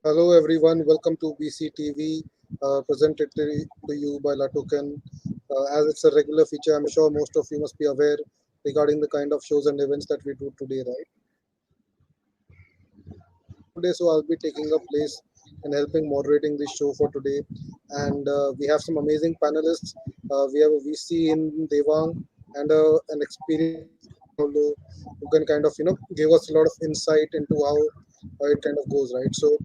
Hello everyone, welcome to BCTV, presented to you by Latukan. As it's a regular feature, I'm sure most of you must be aware regarding the kind of shows and events that we do today, right? Today, so I'll be taking a place and helping moderating this show for today. And we have some amazing panelists. We have a VC in Devang and an experienced who can kind of give us a lot of insight into how it kind of goes, right? So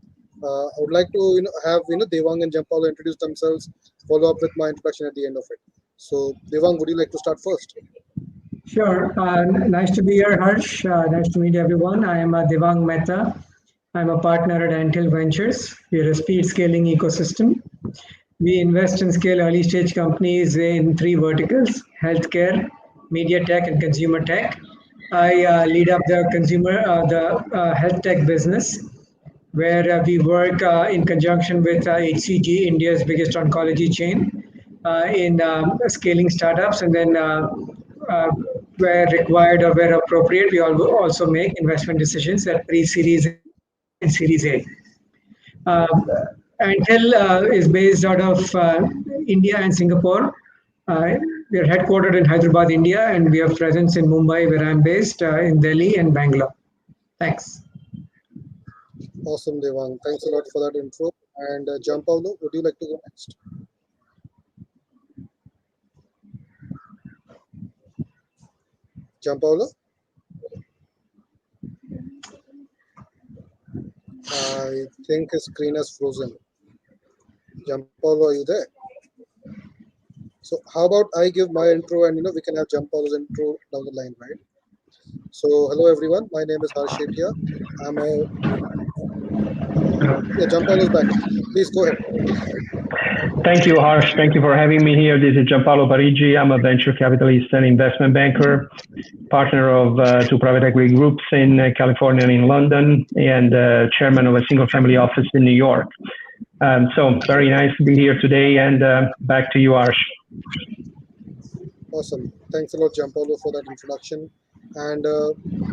I would like to have Devang and Jampal introduce themselves, follow up with my introduction at the end of it. So Devang, would you like to start first? Sure. Nice to be here, Harsh. Nice to meet everyone. I am Devang Mehta. I'm a partner at Anthill Ventures. We're a speed scaling ecosystem. We invest and scale early stage companies in three verticals: healthcare, media tech, and consumer tech. I lead up the health tech business, where we work in conjunction with HCG, India's biggest oncology chain, in scaling startups, and then uh, where required or where appropriate, we also make investment decisions at pre-series and Series A. Uh, Antel is based out of India and Singapore. We are headquartered in Hyderabad, India, and we have presence in Mumbai, where I'm based, in Delhi and Bangalore. Thanks. Awesome, Devang. Thanks a lot for that intro. And Gianpaolo, would you like to go next? Gianpaolo? I think his screen is frozen. Gianpaolo, are you there? So how about I give my intro and we can have Gianpaolo's intro down the line, right? So hello everyone, my name is Harsh Shetia. I'm a Gianpaolo is back. Please go ahead. Thank you, Harsh. Thank you for having me here. This is Gianpaolo Parigi. I'm a venture capitalist and investment banker, partner of two private equity groups in California and in London, and chairman of a single family office in New York. So very nice to be here today, and back to you, Harsh. Awesome. Thanks a lot, Gianpaolo, for that introduction. And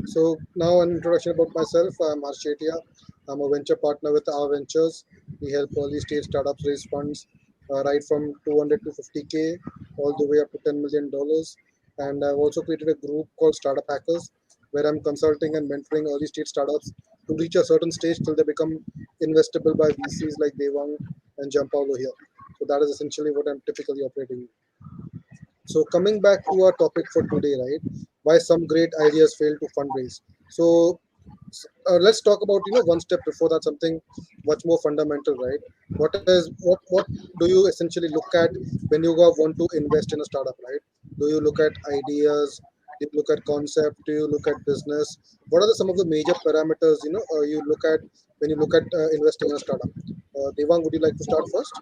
so now an introduction about myself. I'm Harsh Shetia. I'm a venture partner with our ventures. We help early stage startups raise funds right from 200 to 50K all the way up to $10 million. And I've also created a group called Startup Hackers, where I'm consulting and mentoring early stage startups to reach a certain stage till they become investable by VCs like Devang and Gianpaolo here. So that is essentially what I'm typically operating in. So coming back to our topic for today, right? Why some great ideas fail to fundraise. So let's talk about one step before that, something much more fundamental, right? What do you essentially look at when you want to invest in a startup, right? Do you look at ideas? Do you look at concept? Do you look at business? What are some of the major parameters you look at when you look at investing in a startup? Devang, would you like to start first?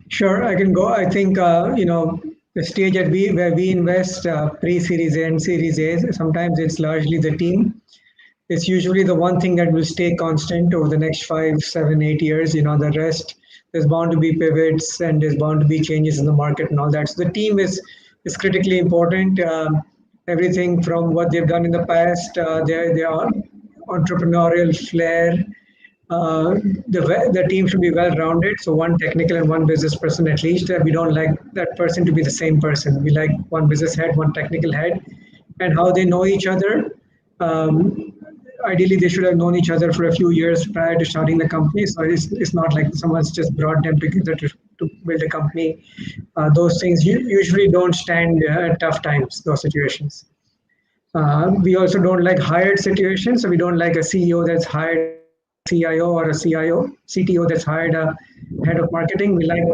Sure, I can go. I think the stage where we invest pre-series A and Series A. Sometimes it's largely the team. It's usually the one thing that will stay constant over the next 5, 7, 8 years. The rest, there's bound to be pivots and there's bound to be changes in the market and all that. So the team is critically important. Everything from what they've done in the past, their entrepreneurial flair. The team should be well rounded. So one technical and one business person at least. We don't like that person to be the same person. We like one business head, one technical head, and how they know each other. Ideally, they should have known each other for a few years prior to starting the company. So it's not like someone's just brought them together to build a company. Those things usually don't stand tough times, those situations. We also don't like hired situations. So we don't like a CEO that's hired CIO or a CTO that's hired a head of marketing. We like,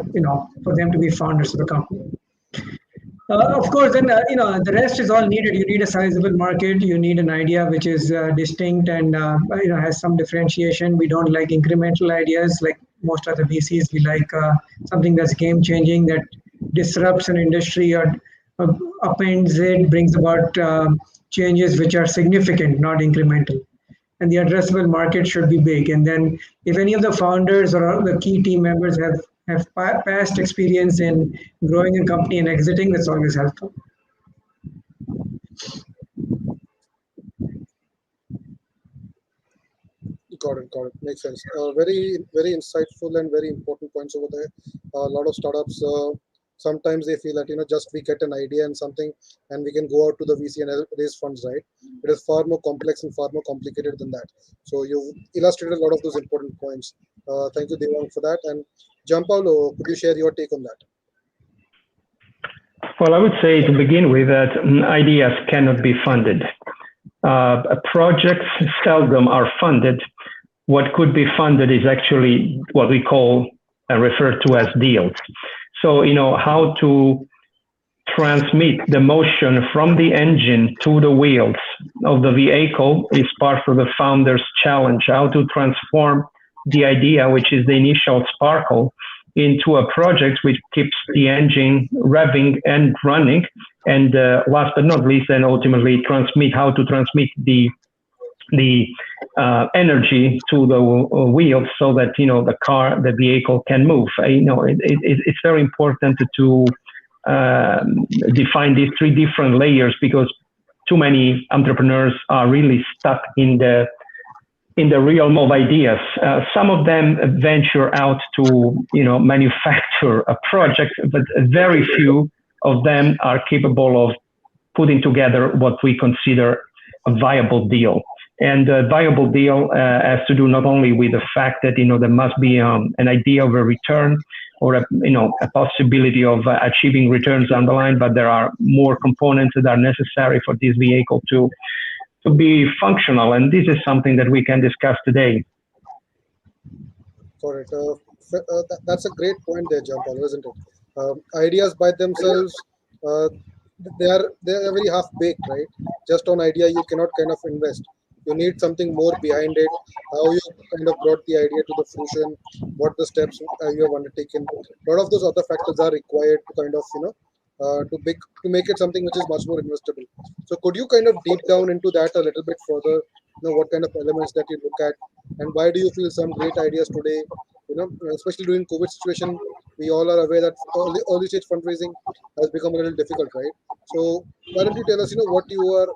for them to be founders of the company. Of course, then the rest is all needed. You need a sizable market. You need an idea which is distinct and has some differentiation. We don't like incremental ideas like most other VCs. We like something that's game changing, that disrupts an industry or upends it, brings about changes which are significant, not incremental. And the addressable market should be big. And then if any of the founders or the key team members have past experience in growing a company and exiting, that's always helpful. Got it. Makes sense. Very insightful and very important points over there. A lot of startups sometimes they feel that just we get an idea and something, and we can go out to the VC and raise funds, right? It is far more complex and far more complicated than that. So you illustrated a lot of those important points. Thank you, Devang, for that. And Gianpaolo, could you share your take on that? Well, I would say to begin with that ideas cannot be funded. Projects seldom are funded. What could be funded is actually what we call referred to as deals. So, how to transmit the motion from the engine to the wheels of the vehicle is part of the founder's challenge. How to transform the idea, which is the initial sparkle, into a project which keeps the engine revving and running. And last but not least, then ultimately how to transmit the energy to the wheels so that the vehicle can move. It's very important to define these three different layers, because too many entrepreneurs are really stuck in the realm of ideas. Some of them venture out to manufacture a project, but very few of them are capable of putting together what we consider a viable deal. And a viable deal has to do not only with the fact that there must be an idea of a return or a possibility of achieving returns down the line, but there are more components that are necessary for this vehicle to be functional, and this is something that we can discuss today. Correct. That's a great point there, Gianpaolo, isn't it? Ideas by themselves, they're very half baked, right? Just on idea, you cannot kind of invest. You need something more behind it. How you kind of brought the idea to the fruition, what the steps you have undertaken. A lot of those other factors are required to kind of to make it something which is much more investable. So could you kind of deep down into that a little bit further? What kind of elements that you look at, and why do you feel some great ideas today? Especially during COVID situation, we all are aware that early stage fundraising has become a little difficult, right? So why don't you tell us, what you are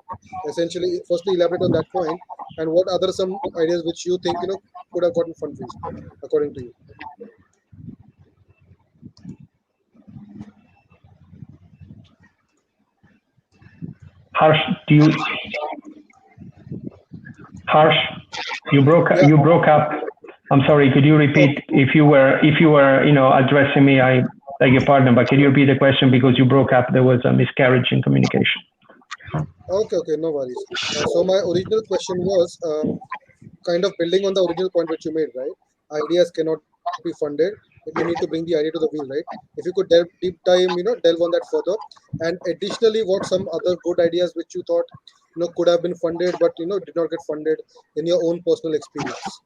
essentially firstly elaborate on that point, and what other some ideas which you think could have gotten fundraised according to you? Harsh, you broke up. I'm sorry. Could you repeat? If you were addressing me, I beg your pardon, but can you repeat the question, because you broke up? There was a miscarriage in communication. Okay, no worries. So my original question was kind of building on the original point which you made, right? Ideas cannot be funded. You need to bring the idea to the wheel, right? If you could delve on that further, and additionally, what some other good ideas which you thought could have been funded, but did not get funded in your own personal experience.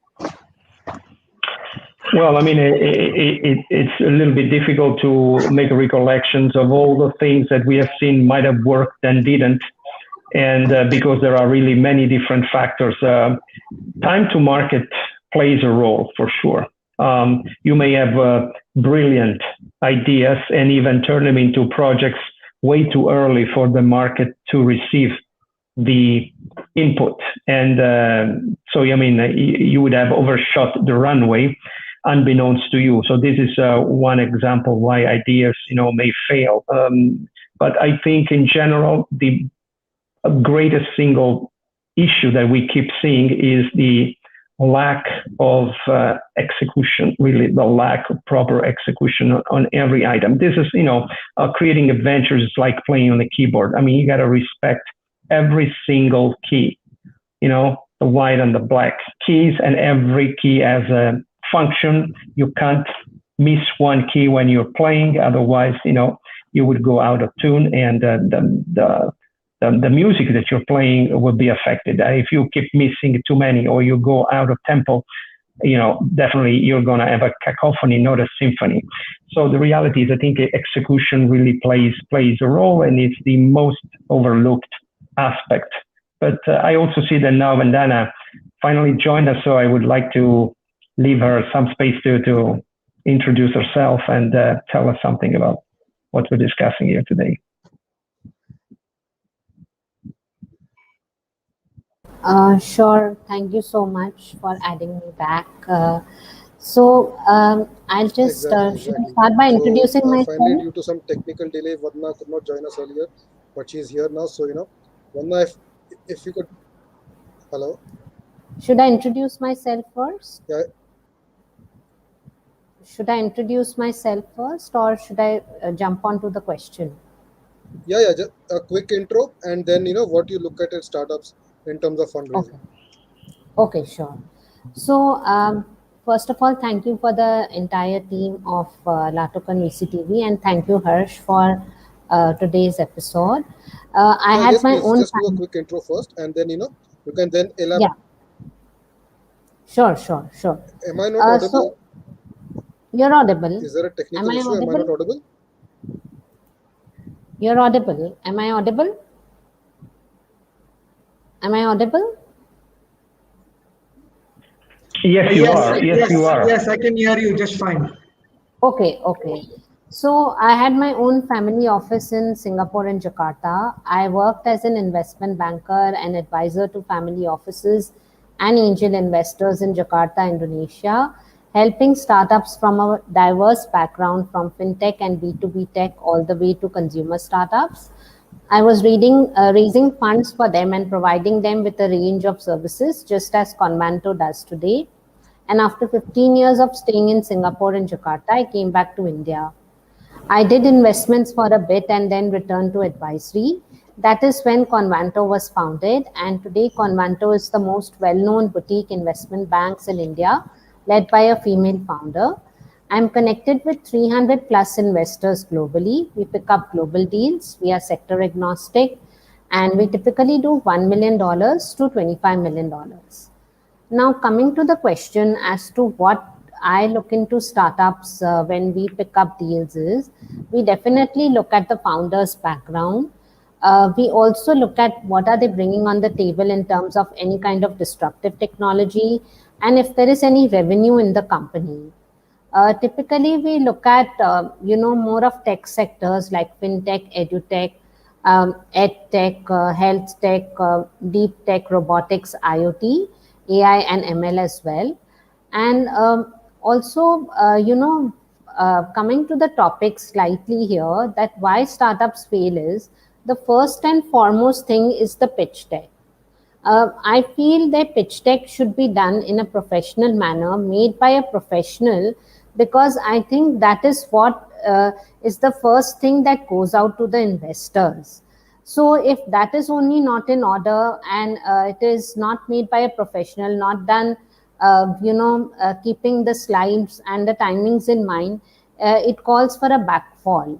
Well, I mean, it's a little bit difficult to make recollections of all the things that we have seen might have worked and didn't, and because there are really many different factors. Time to market plays a role for sure. You may have brilliant ideas and even turn them into projects way too early for the market to receive the input. And so, I mean, you would have overshot the runway unbeknownst to you. So this is one example why ideas, may fail. But I think in general, the greatest single issue that we keep seeing is the lack of execution, really the lack of proper execution on every item. This is, creating adventures is like playing on the keyboard. I mean, you got to respect every single key, the white and the black keys, and every key has a function. You can't miss one key when you're playing. Otherwise, you would go out of tune, and the music that you're playing will be affected. If you keep missing too many, or you go out of tempo, definitely you're going to have a cacophony, not a symphony. So the reality is, I think execution really plays a role, and it's the most overlooked aspect. But I also see that now Vandana finally joined us, so I would like to leave her some space to introduce herself and tell us something about what we're discussing here today. Sure. Thank you so much for adding me back. So I'll just Exactly, should I exactly. start by So introducing finally, myself? due to some technical delay, Vandana could not join us earlier, but she's here now. So Vandana, if you could, hello, Should I introduce myself first? yeah, Should I introduce myself first, or should I jump onto the question? yeah, just a quick intro, and then what you look at startups in terms of fundraising. Okay. Okay, sure. So first of all, thank you for the entire team of Latokan VCTV, and thank you, Harsh, for today's episode. I had Yes, my please, own just do a family. quick intro first, and then you can then elaborate. Yeah, sure. Am I not audible? So you're audible. Is there a Am technical I issue? Am I not audible? audible? You're audible. Am I audible? Am I audible? Yes, you Yes, are. Yes, you yes, are. yes, I can hear you just fine. Okay. So I had my own family office in Singapore and Jakarta. I worked as an investment banker and advisor to family offices and angel investors in Jakarta, Indonesia, helping startups from a diverse background from fintech and B2B tech all the way to consumer startups. I was raising funds for them and providing them with a range of services, just as Conmanto does today. And after 15 years of staying in Singapore and Jakarta, I came back to India. I did investments for a bit and then returned to advisory. That is when Convanto was founded, and today Convanto is the most well known boutique investment banks in India, led by a female founder. I'm connected with 300 plus investors globally. We pick up global deals, we are sector agnostic, and we typically do $1 million to $25 million. Now, coming to the question as to what I look into startups when we pick up deals is we definitely look at the founder's background. We also look at what are they bringing on the table in terms of any kind of disruptive technology and if there is any revenue in the company. Typically, we look at more of tech sectors like fintech, edutech, ed tech, health tech, deep tech, robotics, IoT, AI, and ML as well. And also, coming to the topic slightly here, that why startups fail is the first and foremost thing is the pitch deck. I feel that pitch deck should be done in a professional manner, made by a professional, because I think that is what is the first thing that goes out to the investors. So, if that is only not in order and it is not made by a professional, not done, keeping the slides and the timings in mind, it calls for a backfall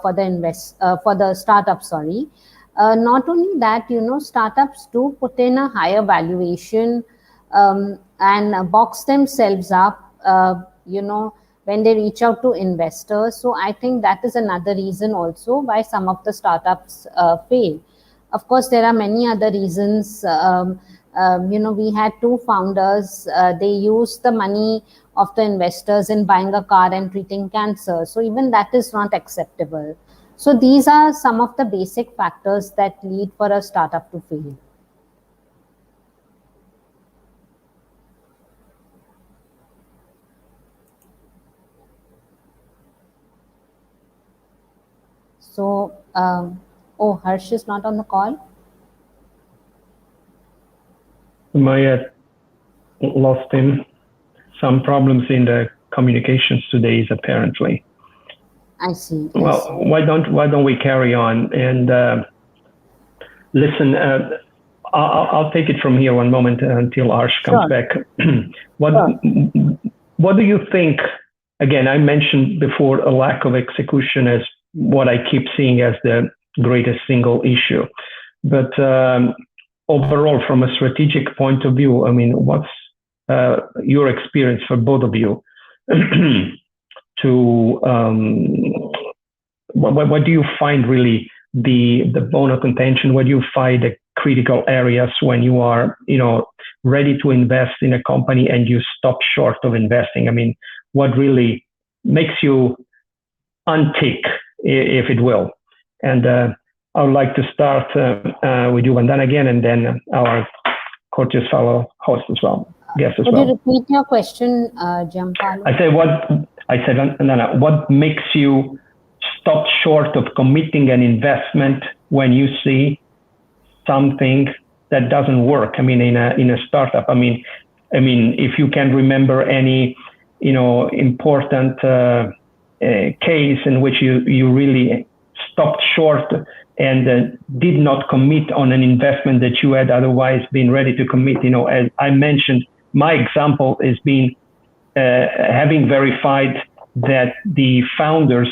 for the startup. Sorry, not only that, startups do put in a higher valuation and box themselves up, when they reach out to investors. So I think that is another reason also why some of the startups fail. Of course, there are many other reasons. We had two founders. They used the money of the investors in buying a car and treating cancer. So even that is not acceptable. So these are some of the basic factors that lead for a startup to fail. So, oh, Harsh is not on the call. We might have lost him. Some problems in the communications today, is apparently. I see. Well, why don't we carry on and listen? I'll take it from here one moment until Arsh comes back. What do you think? Again, I mentioned before a lack of execution as what I keep seeing as the greatest single issue. But overall, from a strategic point of view, I mean, what's your experience for both of you to what do you find really the bone of contention? What do you find the critical areas when you are ready to invest in a company and you stop short of investing? I mean, what really makes you untick, if it will? And I would like to start with you, and then again, and then our courteous fellow host as well, guest as Could you well. repeat your question, Gianpaolo? What makes you stop short of committing an investment when you see something that doesn't work? I mean, in a startup. I mean, if you can remember any, important case in which you really stopped short and did not commit on an investment that you had otherwise been ready to commit. As I mentioned, my example is being having verified that the founders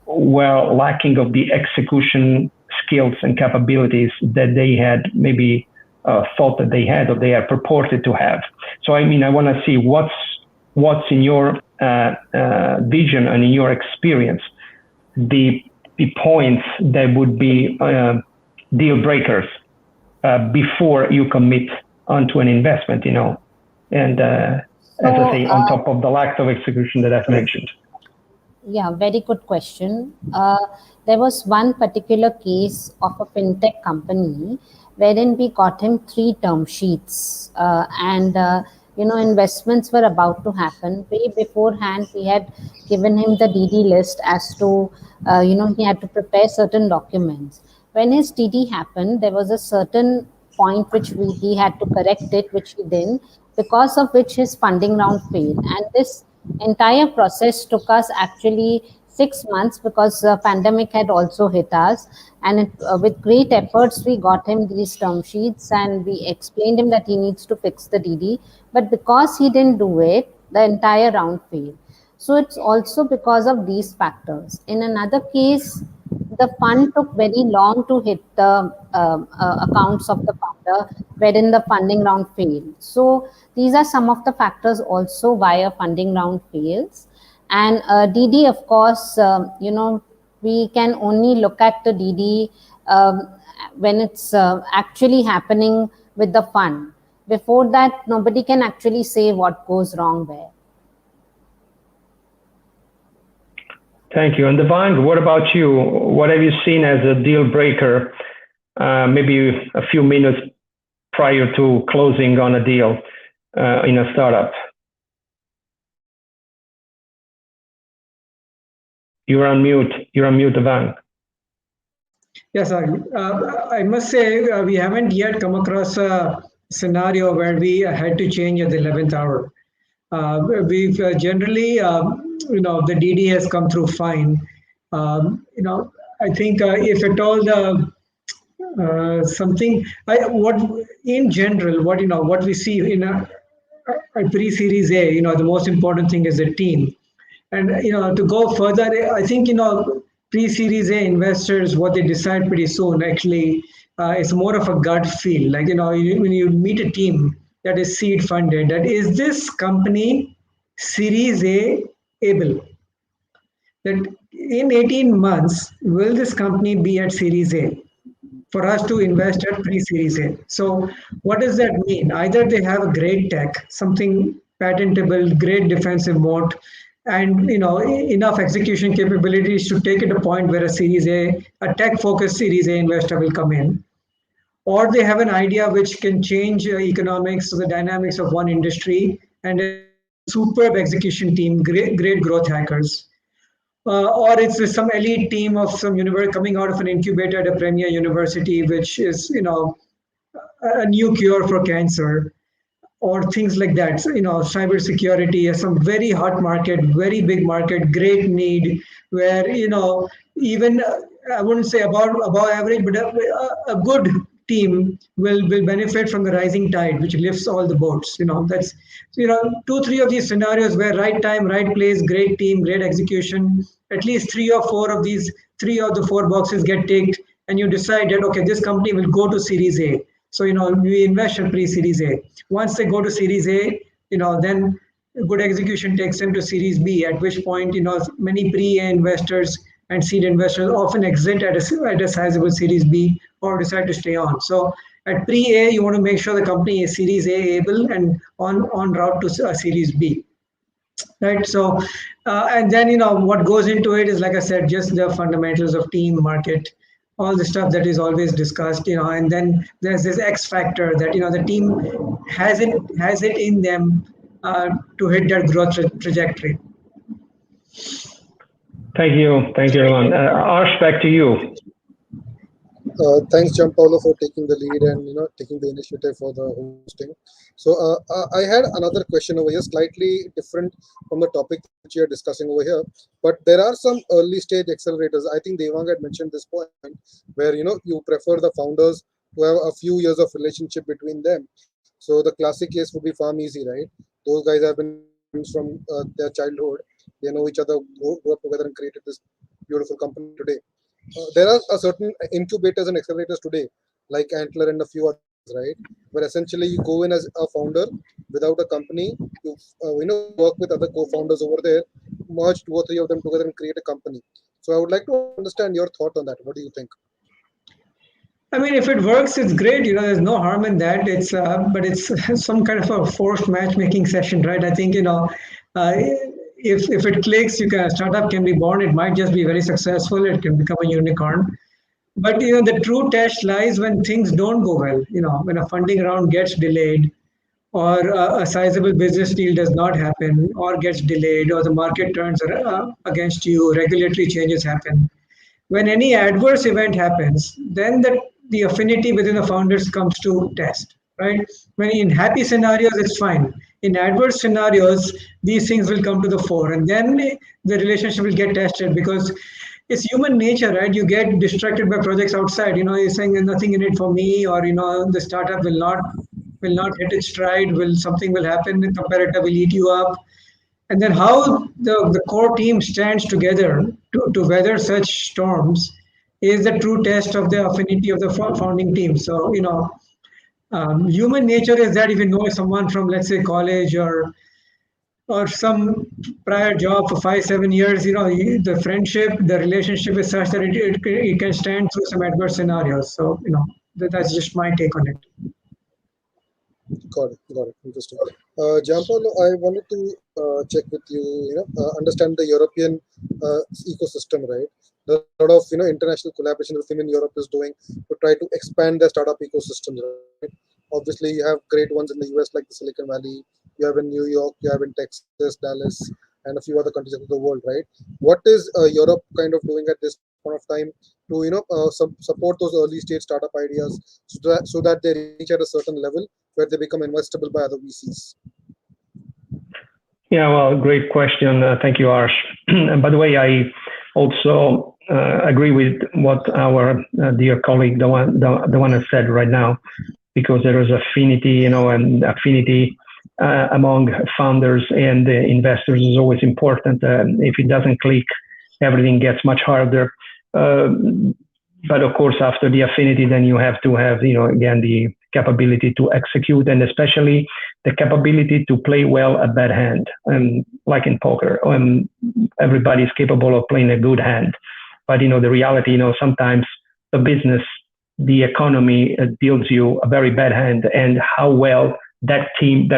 were lacking of the execution skills and capabilities that they had maybe thought that they had or they are purported to have. So I want to see what's in your vision and in your experience the points that would be deal breakers before you commit onto an investment, and as I say, on top of the lack of execution that I've mentioned. Yeah, very good question. There was one particular case of a fintech company wherein we got him 3 term sheets, and investments were about to happen. Way beforehand, we had given him the DD list as to he had to prepare certain documents. When his DD happened, there was a certain point which he had to correct it, which he didn't, because of which his funding round failed. And this entire process took us actually 6 months because the pandemic had also hit us, and with great efforts we got him these term sheets and we explained him that he needs to fix the DD, but because he didn't do it, the entire round failed. So it's also because of these factors. In another case, the fund took very long to hit the accounts of the founder, wherein the funding round failed. So these are some of the factors also why a funding round fails. And DD, of course, we can only look at the DD when it's actually happening with the fund. Before that, nobody can actually say what goes wrong where. Thank you. And Devang, what about you? What have you seen as a deal breaker, maybe a few minutes prior to closing on a deal in a startup? You're on mute, Devang. Yes, I must say we haven't yet come across a scenario where we had to change at the 11th hour. We've generally, the DD has come through fine. I think if at all what we see in a pre-series A, the most important thing is the team. And to go further, I think pre-series A investors, what they decide pretty soon actually is more of a gut feel. Like when you meet a team that is seed funded, that is this company Series A able? That in 18 months, will this company be at Series A for us to invest at pre-Series A? So what does that mean? Either they have a great tech, something patentable, great defensive moat, and enough execution capabilities to take it a point where a tech-focused Series A investor will come in, or they have an idea which can change economics, the dynamics of one industry, and a superb execution team, great growth hackers. Or it's some elite team of some university coming out of an incubator at a premier university, which is a new cure for cancer, or things like that. So, cybersecurity is some very hot market, very big market, great need, where even I wouldn't say above average, but a good team will benefit from the rising tide, which lifts all the boats. That's 2-3 of these scenarios where right time, right place, great team, great execution. At least 3 or 4 of these, 3 of the 4 boxes get ticked, and you decide that okay, this company will go to Series A. So we invest in pre-Series A. Once they go to Series A, then good execution takes them to Series B. At which point, many pre-A investors and seed investors often exit at a sizable Series B or decide to stay on. So at pre-A, you want to make sure the company is Series A able and on route to Series B. Right. So, and then what goes into it is, like I said, just the fundamentals of team, market, all the stuff that is always discussed, and then there's this X factor that the team has it in them to hit that growth trajectory. Thank you, Roman. Arsh, back to you. Thanks, Gianpaolo, for taking the lead and taking the initiative for the hosting. So I had another question over here, slightly different from the topic which you are discussing over here. But there are some early stage accelerators. I think Devang had mentioned this point where you prefer the founders who have a few years of relationship between them. So the classic case would be Farm Easy, right? Those guys have been friends from their childhood. They know each other, grew up together, and created this beautiful company today. There are a certain incubators and accelerators today, like Antler and a few others, right? Where essentially you go in as a founder without a company, you work with other co-founders over there, merge 2 or 3 of them together and create a company. So I would like to understand your thought on that. What do you think? I mean, if it works, it's great. There's no harm in that. But it's some kind of a forced matchmaking session, right? I think if it clicks, a startup can be born. It might just be very successful. It can become a unicorn. But the true test lies when things don't go well. When a funding round gets delayed, or a sizable business deal does not happen, or gets delayed, or the market turns against you, regulatory changes happen. When any adverse event happens, then the affinity within the founders comes to test, right? When in happy scenarios, it's fine. In adverse scenarios, these things will come to the fore, and then the relationship will get tested because it's human nature, right? You get distracted by projects outside. You're saying there's nothing in it for me, or the startup will not hit its stride. Something will happen? The competitor will eat you up. And then how the core team stands together to weather such storms is the true test of the affinity of the founding team. So, human nature is that if you know someone from, let's say, college or some prior job for 5-7 years, the friendship, the relationship is such that it can stand through some adverse scenarios. So, that's just my take on it. Got it. Got it. Interesting. Gianpaolo, I wanted to check with you. Understand the European ecosystem, right? There's a lot of international collaboration the team in Europe is doing to try to expand their startup ecosystem. Right? Obviously, you have great ones in the US like the Silicon Valley. You have in New York. You have in Texas, Dallas, and a few other countries of the world. Right? What is Europe kind of doing at this point of time to support those early stage startup ideas so that they reach at a certain level where they become investable by other VCs? Yeah, well, great question. Thank you, Arsh. And by the way, I also agree with what our dear colleague, the one has said right now, because there is affinity, and affinity among founders and investors is always important. If it doesn't click, everything gets much harder. But of course, after the affinity, then you have to have, again, the capability to execute, and especially the capability to play well a bad hand. Like in poker, everybody is capable of playing a good hand. But, the reality, sometimes the business, the economy deals you a very bad hand, and how well that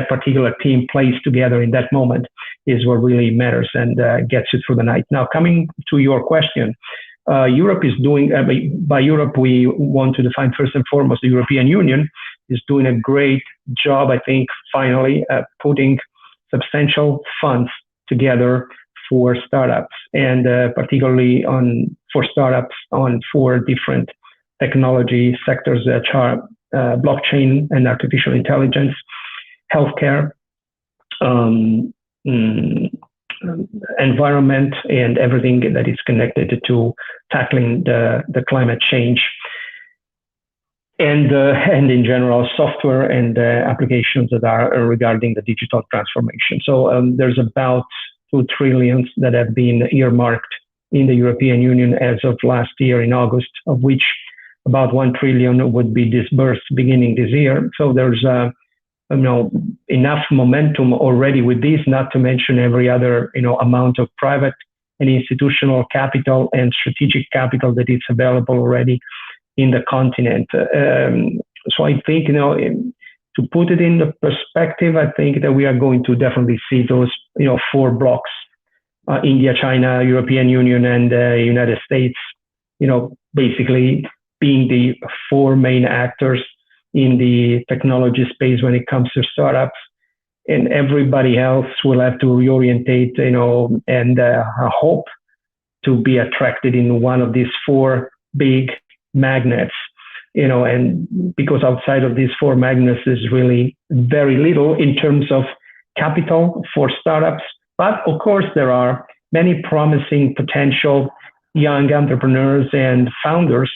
particular team plays together in that moment is what really matters and gets you through the night. Now, coming to your question, Europe is doing, by Europe, we want to define first and foremost, the European Union is doing a great job, I think, finally, putting substantial funds together for startups, and particularly for startups on 4 different technology sectors that are blockchain and artificial intelligence, healthcare, environment, and everything that is connected to tackling the climate change, and in general software and applications that are regarding the digital transformation. So there's about 2 trillion that have been earmarked in the European Union as of last year in August, of which about 1 trillion would be disbursed beginning this year. So there's enough momentum already with this, not to mention every other amount of private and institutional capital and strategic capital that is available already in the continent. So I think to put it in the perspective, I think that we are going to definitely see those 4 blocks: India, China, European Union, and United States basically being the four main actors in the technology space when it comes to startups. And everybody else will have to reorientate, and hope to be attracted in one of these four big magnets, and because outside of these four magnets is really very little in terms of capital for startups. But of course, there are many promising potential young entrepreneurs and founders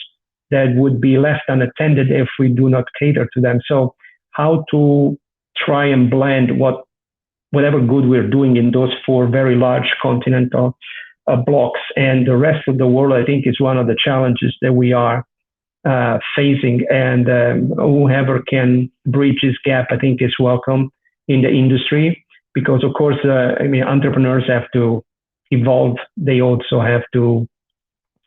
that would be left unattended if we do not cater to them. So how to try and blend whatever good we're doing in those four very large continental blocks and the rest of the world, I think, is one of the challenges that we are facing. And whoever can bridge this gap, I think, is welcome in the industry, because, of course, entrepreneurs have to evolve. They also have to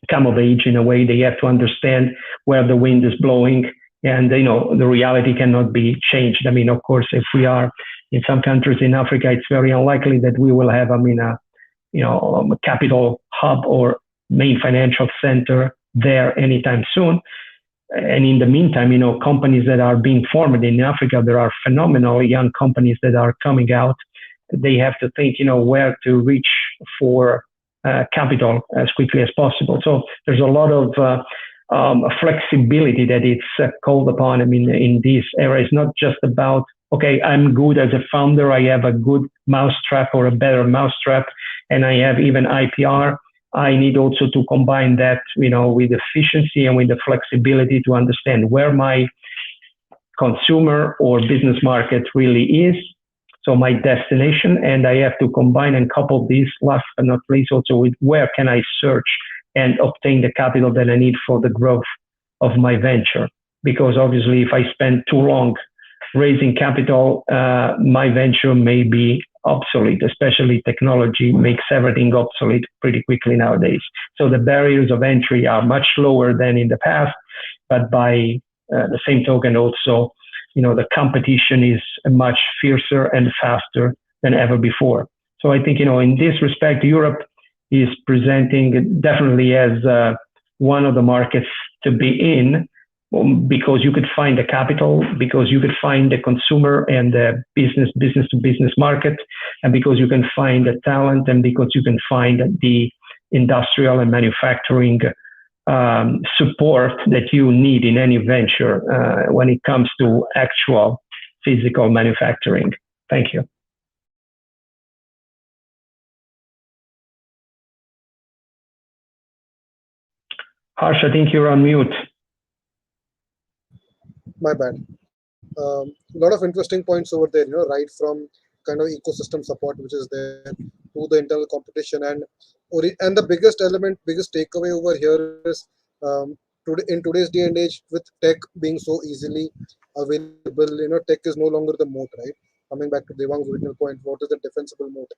come of age in a way. They have to understand where the wind is blowing, and the reality cannot be changed. Of course, if we are in some countries in Africa, it's very unlikely that we will have a capital hub or main financial center there anytime soon. And in the meantime, companies that are being formed in Africa, there are phenomenal young companies that are coming out. They have to think, where to reach for capital as quickly as possible. So there's a lot of flexibility that it's called upon. In this era, it's not just about, okay, I'm good as a founder, I have a good mousetrap or a better mousetrap, and I have even IPR. I need also to combine that, with efficiency and with the flexibility to understand where my consumer or business market really is. So my destination, and I have to combine and couple these, last but not least, also with where can I search and obtain the capital that I need for the growth of my venture. Because obviously, if I spend too long raising capital, my venture may be obsolete. Especially technology makes everything obsolete pretty quickly nowadays. So the barriers of entry are much lower than in the past, but by the same token also, the competition is much fiercer and faster than ever before. So I think, in this respect, Europe is presenting definitely as one of the markets to be in, because you could find the capital, because you could find the consumer and the business to business market, and because you can find the talent, and because you can find the industrial and manufacturing support that you need in any venture when it comes to actual physical manufacturing. Thank you. Harsh, I think you're on mute. My bad. A lot of interesting points over there, right from kind of ecosystem support which is there to the internal competition, and the biggest takeaway over here is in today's day and age, with tech being so easily available, tech is no longer the moat, right? Coming back to Devang's original point, what is the defensible moat?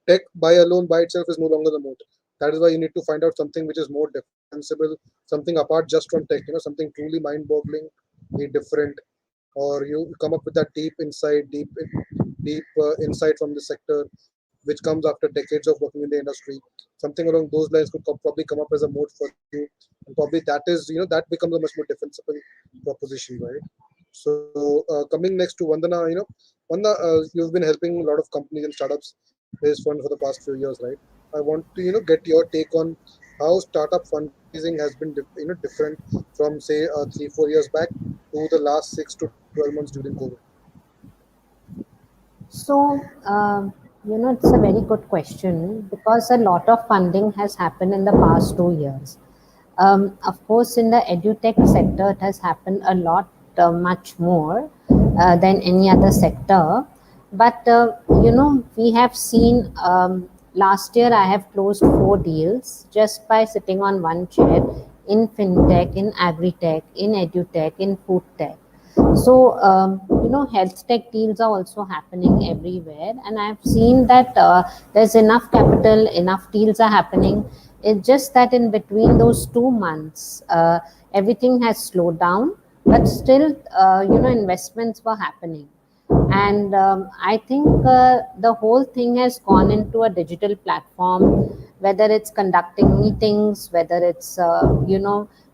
Tech by itself is no longer the moat. That is why you need to find out something which is more defensible, something apart just from tech, something truly mind-boggling, different, or you come up with that deep insight from the sector, which comes after decades of working in the industry. Something along those lines could probably come up as a moat for you, and probably that is, that becomes a much more defensible proposition, right? So coming next to Vandana, Vandana, you've been helping a lot of companies and startups raise funds for the past few years, right? I want to, get your take on how startup fundraising has been, different from say 3-4 years back to the last 6 to 12 months during COVID. So, it's a very good question, because a lot of funding has happened in the past 2 years. Of course, in the edutech sector, it has happened a lot, much more than any other sector. But, we have seen, last year I have closed 4 deals just by sitting on one chair in fintech, in agri-tech, in edutech, in food tech. So, health tech deals are also happening everywhere. And I've seen that there's enough capital, enough deals are happening. It's just that in between those 2 months, everything has slowed down, but still, investments were happening. And I think the whole thing has gone into a digital platform. whether it's conducting meetings, whether it's,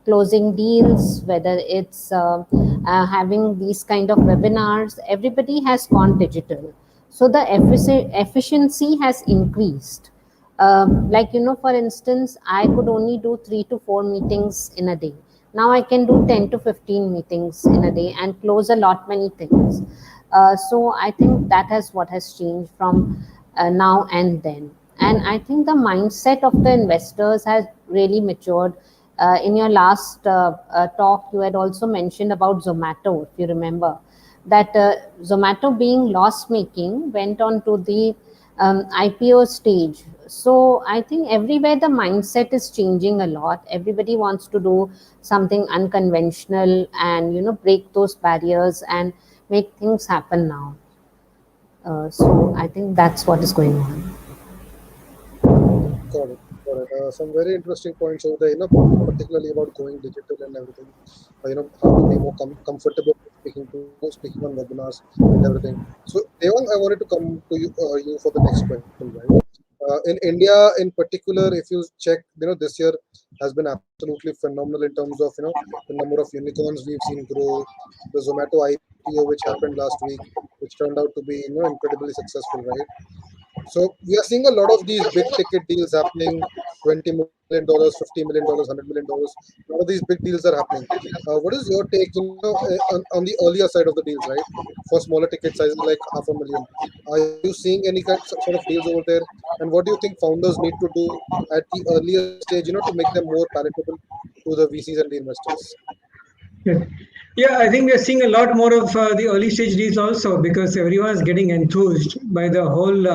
closing deals, whether it's having these kind of webinars. Everybody has gone digital. So the efficiency has increased. Like, for instance, I could only do 3 to 4 meetings in a day. Now I can do 10 to 15 meetings in a day and close a lot many things. So I think that is what has changed from now and then. And I think the mindset of the investors has really matured. In your last talk, you had also mentioned about Zomato, if you remember, that Zomato, being loss making, went on to the IPO stage. So I think everywhere the mindset is changing a lot. Everybody wants to do something unconventional and, break those barriers and make things happen now. So I think that's what is going on. Got it. Got it. Some very interesting points over there, particularly about going digital and everything. How to be more comfortable speaking on webinars and everything. So, Devan, I wanted to come to you for the next question, right? In India, in particular, if you check, this year has been absolutely phenomenal in terms of, the number of unicorns we've seen grow, the Zomato IPO which happened last week, which turned out to be, incredibly successful, right? So we are seeing a lot of these big ticket deals happening, $20 million, $50 million, $100 million. A lot of these big deals are happening. What is your take, on the earlier side of the deals, right? For smaller ticket sizes like half a million. Are you seeing any sort of deals over there? And what do you think founders need to do at the earlier stage, to make them more palatable to the VCs and the investors? Yeah. Yeah, I think we are seeing a lot more of the early stage deals also because everyone is getting enthused by the whole,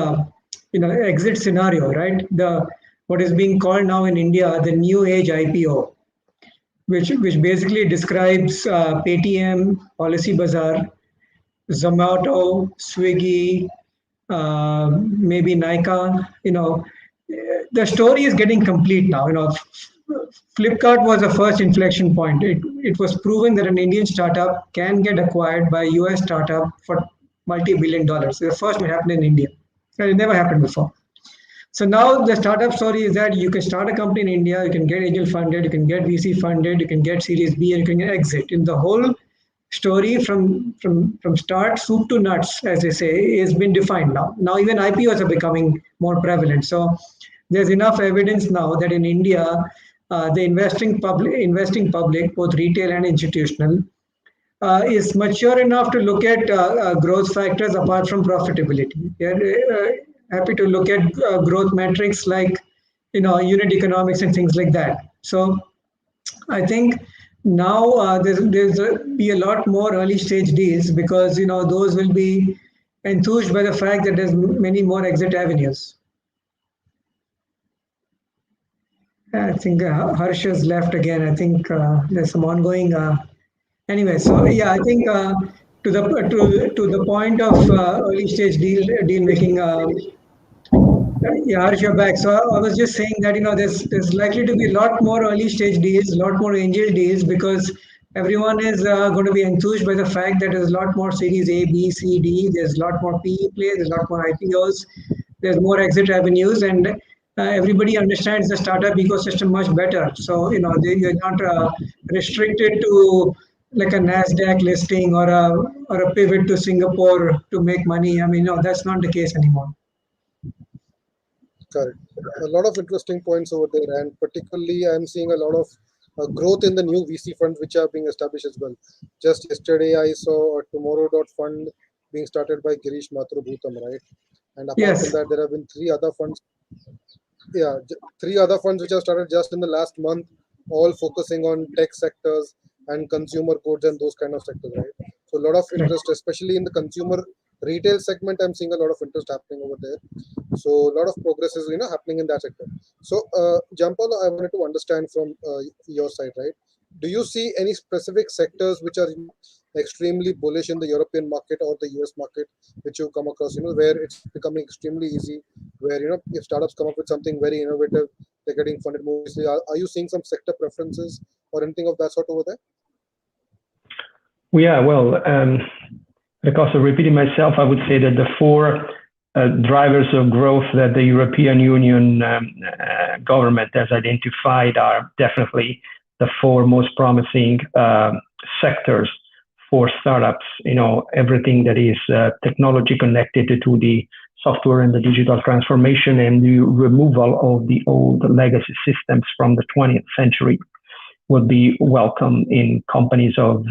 exit scenario, right? The what is being called now in India the new age IPO, which basically describes Paytm, Policy Bazaar, Zomato, Swiggy, maybe Nika. The story is getting complete now. Flipkart was the first inflection point. It was proven that an Indian startup can get acquired by a US startup for multi-billion dollars. The first one happened in India. And it never happened before. So now the startup story is that you can start a company in India, you can get angel funded, you can get VC funded, you can get Series B, and you can exit. In the whole story from start, soup to nuts, as they say, has been defined now. Now even IPOs are becoming more prevalent. So there's enough evidence now that in India, the investing public, both retail and institutional, is mature enough to look at growth factors apart from profitability. They're happy to look at growth metrics like unit economics and things like that. So I think now be a lot more early stage deals because those will be enthused by the fact that there's many more exit avenues. I think Harsh has left again. I think there's some ongoing. Anyway, so yeah, I think to the point of early stage deal making. Yeah, Harsh, you're back. So I was just saying that there's likely to be a lot more early stage deals, a lot more angel deals because everyone is going to be enthused by the fact that there's a lot more Series A, B, C, D. There's a lot more PE plays, there's a lot more IPOs, there's more exit avenues, and everybody understands the startup ecosystem much better. So you're not restricted to like a Nasdaq listing or a pivot to Singapore to make money. I mean, no, that's not the case anymore. Correct. A lot of interesting points over there, and particularly I'm seeing a lot of growth in the new VC funds which are being established as well. Just yesterday, I saw a Tomorrow Fund being started by Girish Matrubhutam, right? And apart from Yes. that, there have been three other funds. Yeah, three other funds which have started just in the last month, all focusing on tech sectors and consumer goods and those kind of sectors, right? So a lot of Correct. interest, especially in the consumer retail segment. I'm seeing a lot of interest happening over there. So a lot of progress is happening in that sector. So Jampal, I wanted to understand from your side, right? Do you see any specific sectors which are extremely bullish in the European market or the US market, which you come across, where it's becoming extremely easy, where if startups come up with something very innovative, they're getting funded more easily. Are you seeing some sector preferences or anything of that sort over there? Yeah, well, at the cost of repeating myself, I would say that the four drivers of growth that the European Union government has identified are definitely the four most promising sectors for startups. Everything that is technology connected to the software and the digital transformation and the removal of the old legacy systems from the 20th century would be welcome in companies of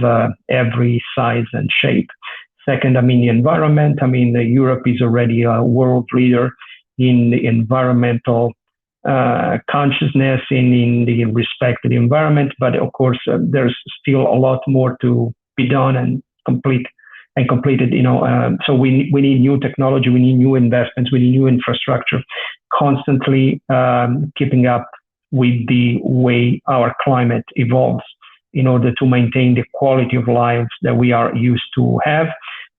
every size and shape. Second, the environment. Europe is already a world leader in the environmental consciousness and in the respect to the environment. But of course, there's still a lot more to be done and completed. So we need new technology, we need new investments, we need new infrastructure, constantly keeping up with the way our climate evolves in order to maintain the quality of lives that we are used to have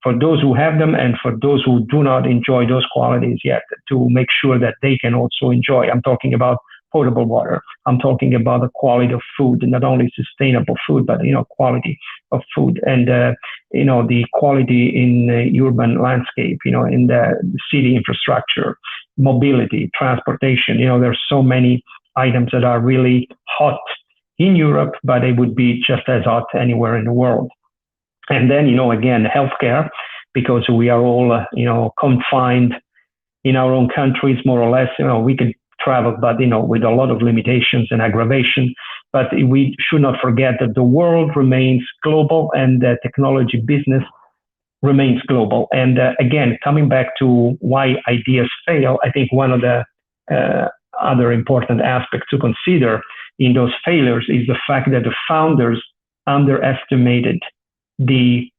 for those who have them and for those who do not enjoy those qualities yet, to make sure that they can also enjoy. I'm talking about potable water. I'm talking about the quality of food, not only sustainable food, but quality of food, and the quality in the urban landscape, in the city infrastructure, mobility, transportation. There's so many items that are really hot in Europe, but they would be just as hot anywhere in the world. And then, again, healthcare, because we are all, confined in our own countries, more or less. We can travel, but, with a lot of limitations and aggravation. But we should not forget that the world remains global and the technology business remains global. And again, coming back to why ideas fail, I think one of the other important aspects to consider in those failures is the fact that the founders underestimated the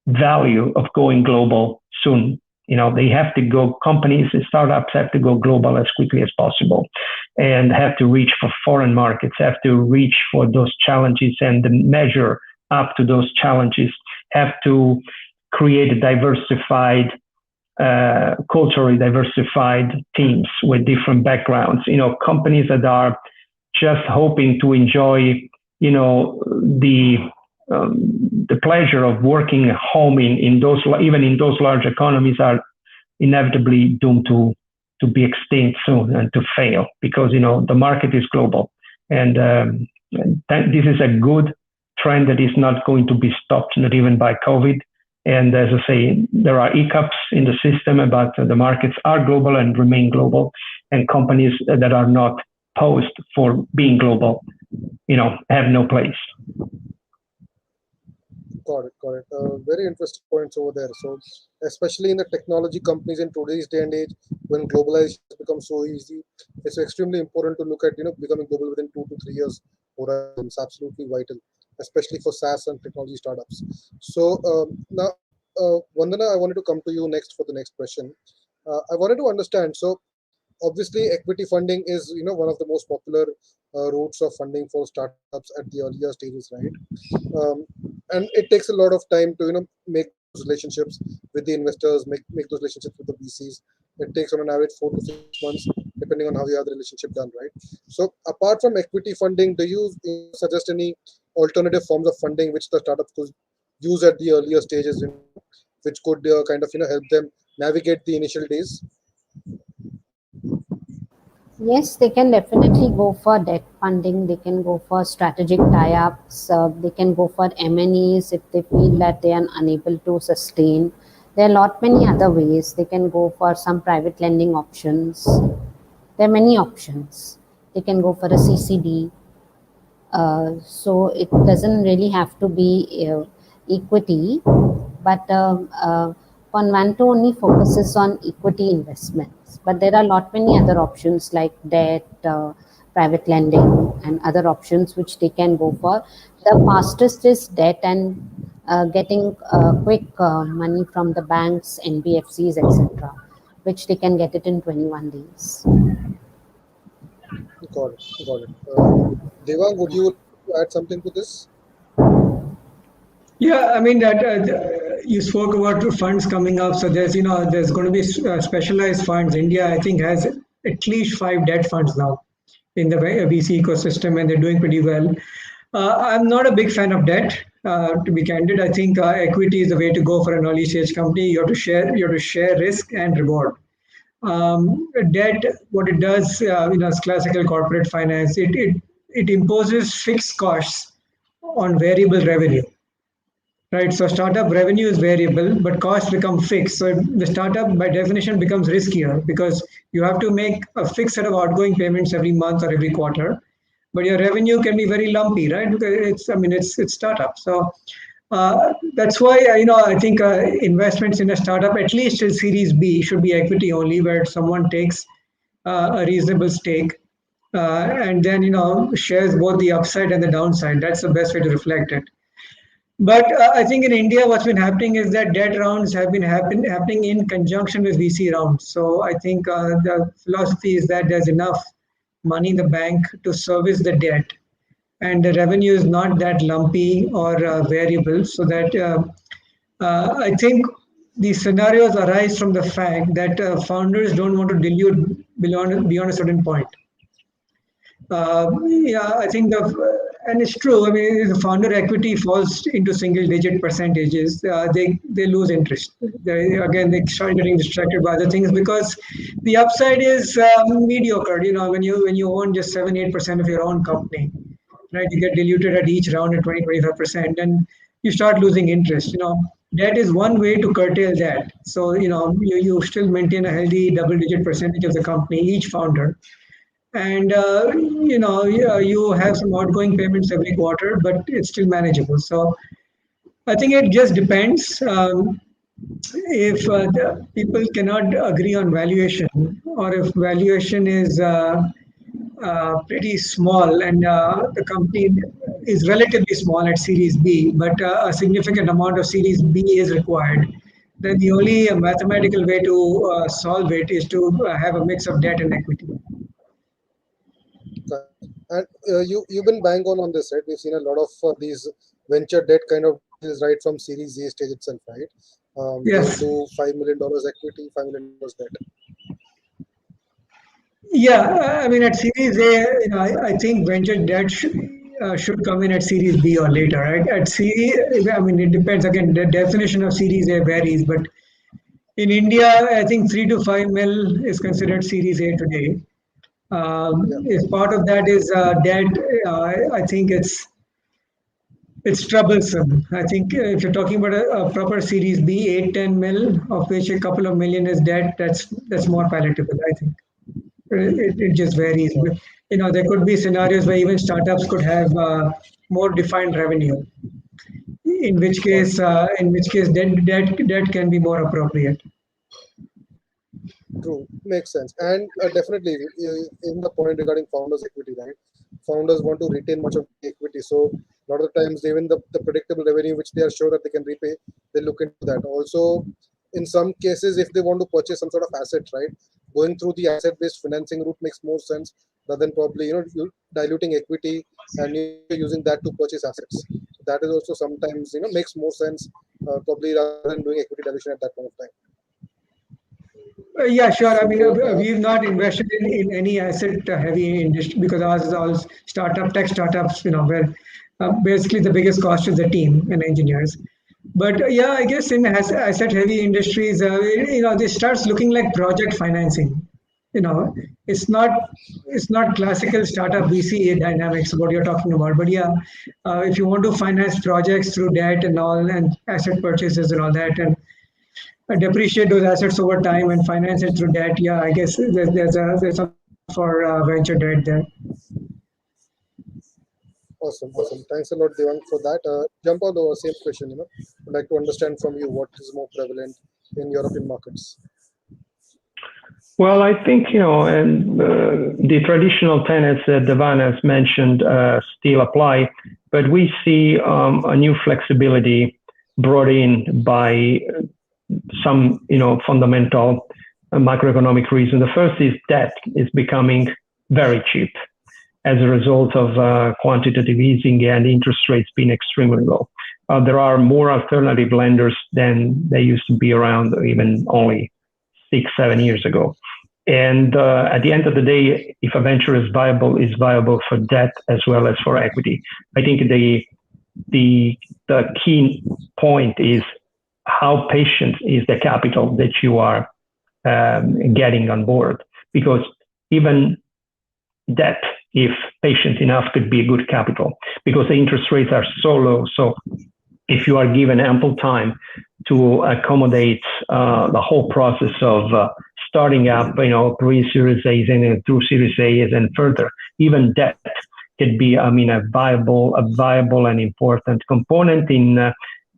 value of going global soon. They have to go, companies and startups have to go global as quickly as possible and have to reach for foreign markets, have to reach for those challenges and measure up to those challenges, have to create a diversified, culturally diversified teams with different backgrounds. Companies that are just hoping to enjoy, the pleasure of working home in those, even in those large economies, are inevitably doomed to be extinct soon and to fail, because the market is global, and this is a good trend that is not going to be stopped, not even by COVID. And as I say, there are hiccups in the system, but the markets are global and remain global, and companies that are not posed for being global, have no place. Got it. Very interesting points over there. So, especially in the technology companies in today's day and age, when globalization has become so easy, it's extremely important to look at becoming global within 2 to 3 years horizon. It's absolutely vital, especially for SaaS and technology startups. So now, Vandana, I wanted to come to you next for the next question. I wanted to understand. So, obviously, equity funding is one of the most popular routes of funding for startups at the earlier stages, right? And it takes a lot of time to make those relationships with the investors, make those relationships with the VCs. It takes on an average 4 to 6 months, depending on how you have the relationship done, right? So apart from equity funding, do you suggest any alternative forms of funding which the startups could use at the earlier stages, which could kind of help them navigate the initial days? Yes, they can definitely go for debt funding. They can go for strategic tie-ups. They can go for M&Es if they feel that they are unable to sustain. There are a lot many other ways. They can go for some private lending options. There are many options. They can go for a CCD. So it doesn't really have to be equity, but Convanto only focuses on equity investments. But there are a lot many other options like debt, private lending, and other options which they can go for. The fastest is debt and getting quick money from the banks, NBFCs, etc., which they can get it in 21 days. Got it. Devang, would you add something to this? Yeah, I mean that you spoke about the funds coming up. So there's going to be specialized funds. India, I think, has at least 5 debt funds now in the VC ecosystem, and they're doing pretty well. I'm not a big fan of debt. To be candid, I think equity is the way to go for an early stage company. You have to share risk and reward. debt, what it does, as classical corporate finance, it imposes fixed costs on variable revenue, right? So startup revenue is variable, but costs become fixed. So the startup, by definition, becomes riskier because you have to make a fixed set of outgoing payments every month or every quarter, but your revenue can be very lumpy, right? Because it's startup. So that's why I think investments in a startup, at least in Series B, should be equity only, where someone takes a reasonable stake and then shares both the upside and the downside. That's the best way to reflect it. But I think in India, what's been happening is that debt rounds have been happening in conjunction with VC rounds. So I think the philosophy is that there's enough money in the bank to service the debt, and the revenue is not that lumpy or variable. So that I think these scenarios arise from the fact that founders don't want to dilute beyond a certain point. Yeah, I think and it's true. I mean, if the founder equity falls into single-digit percentages, they lose interest. They start getting distracted by other things because the upside is mediocre. When you own just 7-8% of your own company, right? You get diluted at each round at 20-25%, and you start losing interest. Debt is one way to curtail that. So you still maintain a healthy double-digit percentage of the company, each founder, and you have some outgoing payments every quarter, but it's still manageable. So I think it just depends. If the people cannot agree on valuation, or if valuation is pretty small and the company is relatively small at Series B, but a significant amount of Series B is required, then the only mathematical way to solve it is to have a mix of debt and equity. Correct. And you've been bang on this, right? We've seen a lot of these venture debt kind of deals right from Series A stage itself, right? They'll Yes. do $5 million equity, $5 million debt. Yeah, I mean, at Series A, I think venture debt should come in at Series B or later, right? At Series, I mean, it depends. Again, the definition of Series A varies, but in India, I think 3 to 5 mil is considered Series A today. Yeah, If part of that is debt, I think it's troublesome. I think if you're talking about a proper Series B, 8-10 mil, of which a couple of million is debt, that's more palatable, I think. It just varies. got it. There could be scenarios where even startups could have more defined revenue. Got it. In which case, debt can be more appropriate. True, makes sense. And definitely, in the point regarding founders' equity, right? Founders want to retain much of the equity. So, a lot of times, even the predictable revenue which they are sure that they can repay, they look into that. Also, in some cases, if they want to purchase some sort of asset, right? Going through the asset-based financing route makes more sense rather than probably, you diluting equity and using that to purchase assets. So that is also sometimes, makes more sense, probably rather than doing equity dilution at that point of time. Yeah, sure. I mean, So, we've not invested in any asset heavy industry because ours is all tech startups, where basically the biggest cost is the team and engineers. But yeah, I guess in asset heavy industries, this starts looking like project financing. You know, it's not it's not classical startup VC dynamics what you're talking about. But yeah, if you want to finance projects through debt and all, and asset purchases and all that, and depreciate those assets over time and finance it through debt. Yeah, I guess there's something for venture debt there. awesome, awesome. Thanks a lot, Devang, for that. Jump on the same question. I'd like to understand from you what is more prevalent in European markets. Well, I think, and the traditional tenets that Devan has mentioned still apply, but we see a new flexibility brought in by some, fundamental macroeconomic reason. The first is debt is becoming very cheap as a result of quantitative easing and interest rates being extremely low. There are more alternative lenders than they used to be around even only 6-7 years ago. And at the end of the day, if a venture is viable for debt as well as for equity. I think the key point is how patient is the capital that you are getting on board, because even debt, if patient enough, could be a good capital, because the interest rates are so low. So if you are given ample time to accommodate the whole process of starting up, pre-Series A's and through Series A's and further, even debt could be, a viable and important component in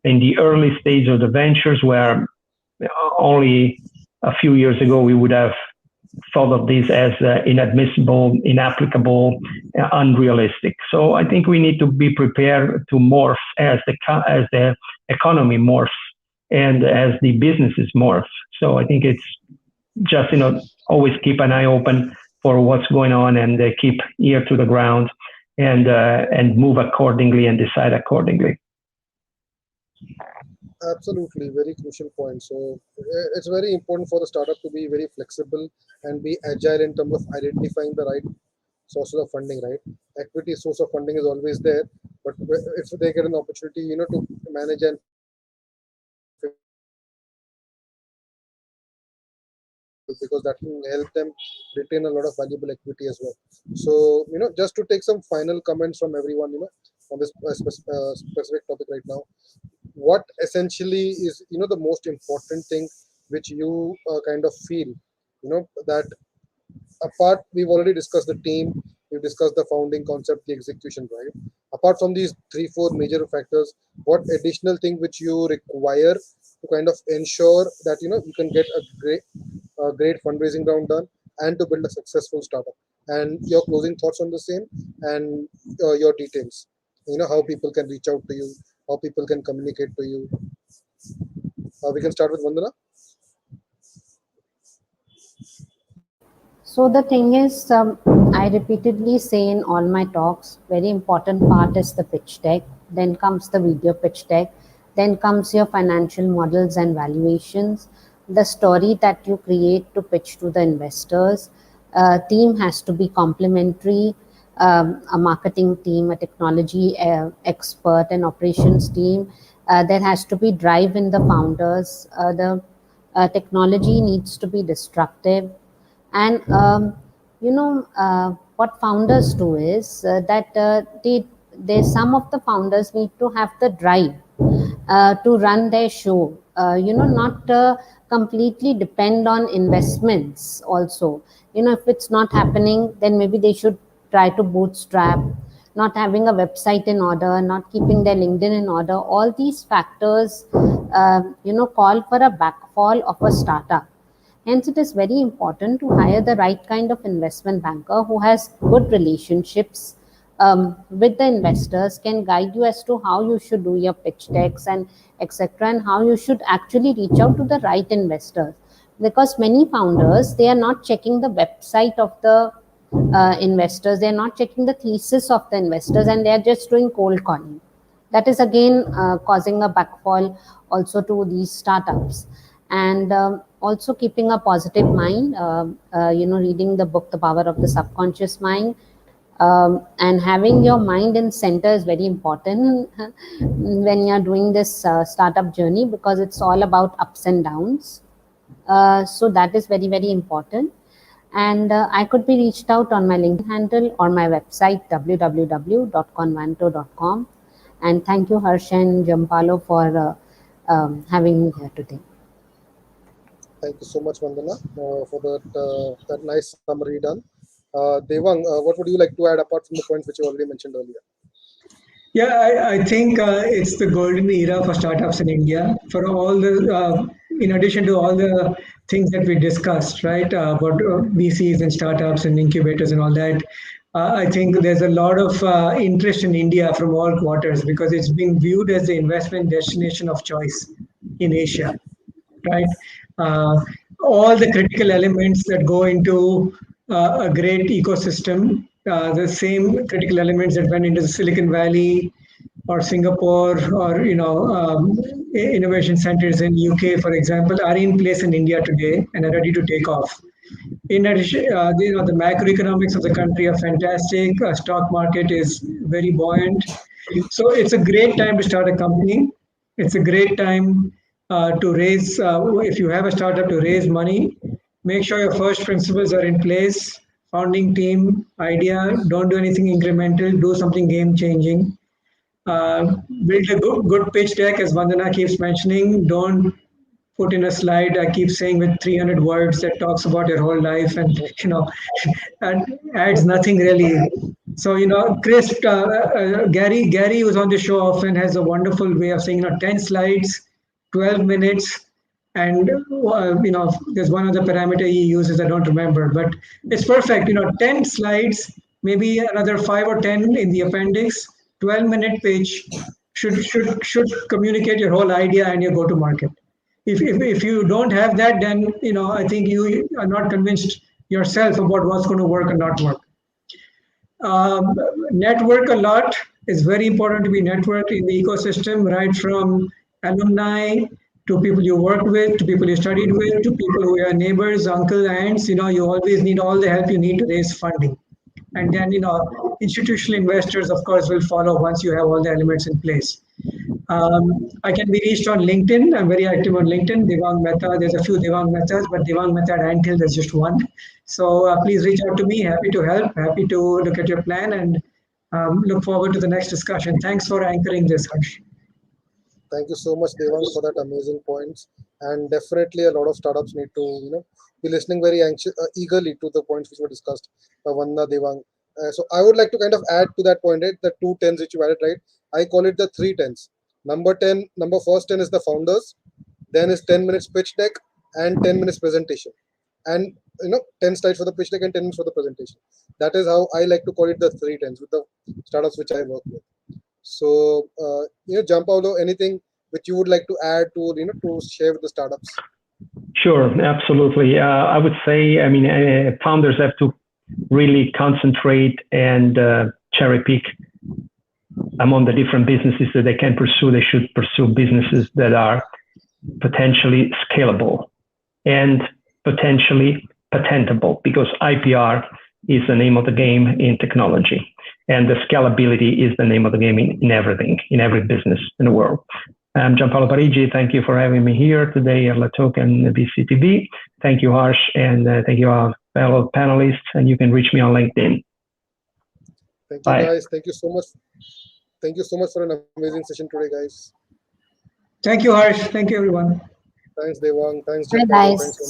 the early stage of the ventures, where only a few years ago we would have thought of this as inadmissible, inapplicable, unrealistic. So I think we need to be prepared to morph as the economy morphs and as the businesses morph. So I think it's just always keep an eye open for what's going on, and keep ear to the ground, and move accordingly and decide accordingly. Absolutely, very crucial point. So it's very important for the startup to be very flexible and be agile in terms of identifying the right sources of funding. Right, equity source of funding is always there, but if they get an opportunity, to manage and figure out how to get the right because that can help them retain a lot of valuable equity as well. So just to take some final comments from everyone, on this specific topic right now, what essentially is the most important thing which you kind of feel that apart, we've already discussed the team, we've discussed the founding concept, the execution, right? Apart from these 3 4 major factors, what additional thing which you require to kind of ensure that you can get a great fundraising round done and to build a successful startup, and your closing thoughts on the same, and your details, how people can reach out to you, how people can communicate to you. We can start with Vandana. So the thing is, I repeatedly say in all my talks, very important part is the pitch deck. Then comes the video pitch deck. Then comes your financial models and valuations. The story that you create to pitch to the investors. Team has to be complementary. A marketing team, a technology expert, an operations team. There has to be drive in the founders. The technology needs to be disruptive, and what founders do is that some of the founders need to have the drive to run their show, not completely depend on investments also. If it's not happening, then maybe they should try to bootstrap, not having a website in order, not keeping their LinkedIn in order. All these factors call for a backfall of a startup. Hence, it is very important to hire the right kind of investment banker who has good relationships with the investors, can guide you as to how you should do your pitch decks and etc., and how you should actually reach out to the right investors. Because many founders, they are not checking the website of the investors, they are not checking the thesis of the investors, and they are just doing cold calling. That is again causing a backfall also to these startups. And also keeping a positive mind, reading the book The Power of the Subconscious Mind, and having your mind in center is very important when you're doing this startup journey, because it's all about ups and downs. So that is very, very important. And I could be reached out on my LinkedIn handle or my website www.convanto.com. And thank you, Harsh and Jampalo, for having me here today. Thank you so much, Vandana, for that nice summary done. Devang, what would you like to add apart from the points which you already mentioned earlier? Yeah, I think it's the golden era for startups in India. For all in addition to all the things that we discussed, right, about VCs and startups and incubators and all that, I think there's a lot of interest in India from all quarters, because it's being viewed as the investment destination of choice in Asia, right? Uh, all the critical elements that go into a great ecosystem, the same critical elements that went into the Silicon Valley or Singapore, or innovation centers in UK, for example, are in place in India today and are ready to take off. In addition, the macroeconomics of the country are fantastic. Stock market is very buoyant. So it's a great time to start a company. It's a great time to raise, if you have a startup to raise money, make sure your first principles are in place. Founding team, idea, don't do anything incremental, do something game changing. Build a good pitch deck, as Vandana keeps mentioning. Don't put in a slide, I keep saying, with 300 words that talks about your whole life, and and adds nothing really. So crisp. Gary, who's on the show often, has a wonderful way of saying 10 slides, 12 minutes, and there's one other parameter he uses, I don't remember, but it's perfect. 10 slides, maybe another 5 or 10 in the appendix, 12-minute pitch should communicate your whole idea and your go to market. If you don't have that, then I think you are not convinced yourself about what's going to work and not work. Network a lot. It's very important to be networked in the ecosystem, right from alumni to people you worked with, to people you studied with, to people who are neighbors, uncle, aunts. You always need all the help you need to raise funding. And then, institutional investors, of course, will follow once you have all the elements in place. I can be reached on LinkedIn. I'm very active on LinkedIn. Devang Mehta. There's a few Devang Mehtas, but Devang Mehta until there's just one. So please reach out to me. Happy to help. Happy to look at your plan and look forward to the next discussion. Thanks for anchoring this, Harsh. Thank you so much, Devang, for that amazing points. And definitely, a lot of startups need to, be listening very eagerly to the points which were discussed by Vandana, Devang. So I would like to kind of add to that point, right? The 2 10s which you added, right? I call it the 3 10s. Number 10, number first 10 is the founders, then is 10 minutes pitch deck and 10 minutes presentation. And 10 slides for the pitch deck and 10 minutes for the presentation. That is how I like to call it the 3 10s with the startups which I work with. So, Gianpaolo, anything which you would like to add to share with the startups? Sure, absolutely. I would say, founders have to really concentrate and cherry pick among the different businesses that they can pursue. They should pursue businesses that are potentially scalable and potentially patentable, because IPR is the name of the game in technology. And the scalability is the name of the game in everything, in every business in the world. I'm Gianpaolo Parigi. Thank you for having me here today at Latok and BCTV. Thank you, Harsh, and thank you, our fellow panelists. And you can reach me on LinkedIn. Thank you, guys. Thank you so much. Thank you so much for an amazing session today, guys. Thank you, Harsh. Thank you, everyone. Thanks, Devang. Thanks, Bye, Gianpaolo. guys. Thanks,